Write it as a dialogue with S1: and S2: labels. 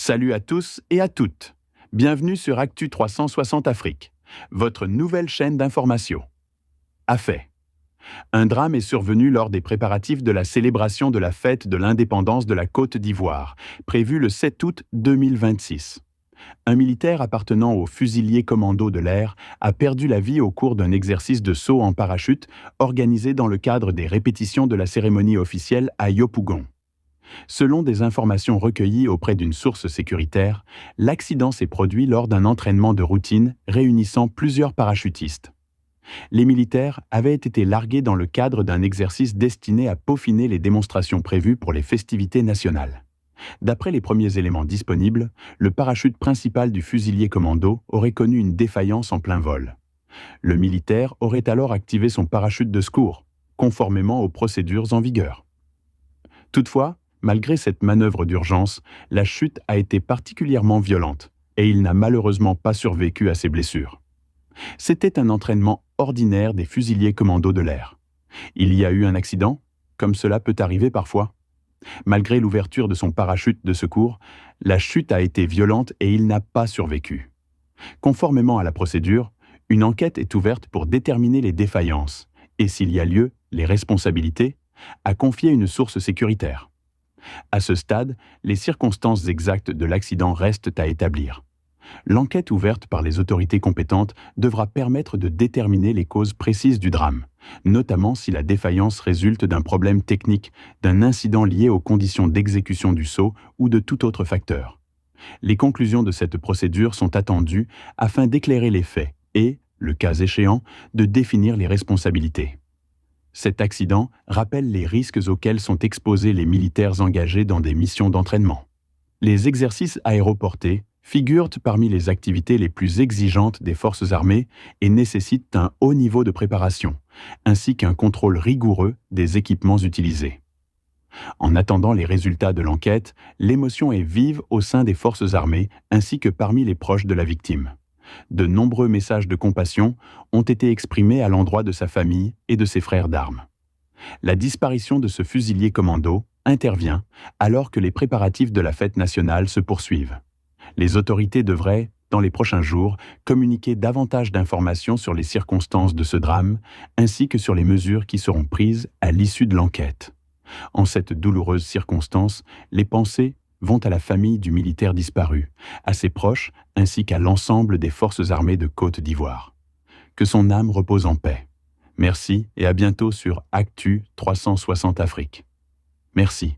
S1: Salut à tous et à toutes. Bienvenue sur Actu 360 Afrique, votre nouvelle chaîne d'information. À fait. Un drame est survenu lors des préparatifs de la célébration de la fête de l'indépendance de la Côte d'Ivoire, prévue le 7 août 2026. Un militaire appartenant aux fusiliers commandos de l'air a perdu la vie au cours d'un exercice de saut en parachute organisé dans le cadre des répétitions de la cérémonie officielle à Yopougon. Selon des informations recueillies auprès d'une source sécuritaire, l'accident s'est produit lors d'un entraînement de routine réunissant plusieurs parachutistes. Les militaires avaient été largués dans le cadre d'un exercice destiné à peaufiner les démonstrations prévues pour les festivités nationales. D'après les premiers éléments disponibles, le parachute principal du fusilier commando aurait connu une défaillance en plein vol. Le militaire aurait alors activé son parachute de secours, conformément aux procédures en vigueur. Toutefois, malgré cette manœuvre d'urgence, la chute a été particulièrement violente et il n'a malheureusement pas survécu à ses blessures. C'était un entraînement ordinaire des fusiliers commandos de l'air. Il y a eu un accident, comme cela peut arriver parfois. Malgré l'ouverture de son parachute de secours, la chute a été violente et il n'a pas survécu. Conformément à la procédure, une enquête est ouverte pour déterminer les défaillances et, s'il y a lieu, les responsabilités, à confier une source sécuritaire. À ce stade, les circonstances exactes de l'accident restent à établir. L'enquête ouverte par les autorités compétentes devra permettre de déterminer les causes précises du drame, notamment si la défaillance résulte d'un problème technique, d'un incident lié aux conditions d'exécution du saut ou de tout autre facteur. Les conclusions de cette procédure sont attendues afin d'éclairer les faits et, le cas échéant, de définir les responsabilités. Cet accident rappelle les risques auxquels sont exposés les militaires engagés dans des missions d'entraînement. Les exercices aéroportés figurent parmi les activités les plus exigeantes des forces armées et nécessitent un haut niveau de préparation, ainsi qu'un contrôle rigoureux des équipements utilisés. En attendant les résultats de l'enquête, l'émotion est vive au sein des forces armées ainsi que parmi les proches de la victime. De nombreux messages de compassion ont été exprimés à l'endroit de sa famille et de ses frères d'armes. La disparition de ce fusilier commando intervient alors que les préparatifs de la fête nationale se poursuivent. Les autorités devraient, dans les prochains jours, communiquer davantage d'informations sur les circonstances de ce drame, ainsi que sur les mesures qui seront prises à l'issue de l'enquête. En cette douloureuse circonstance, les pensées vont à la famille du militaire disparu, à ses proches ainsi qu'à l'ensemble des forces armées de Côte d'Ivoire. Que son âme repose en paix. Merci et à bientôt sur Actu 360 Afrique. Merci.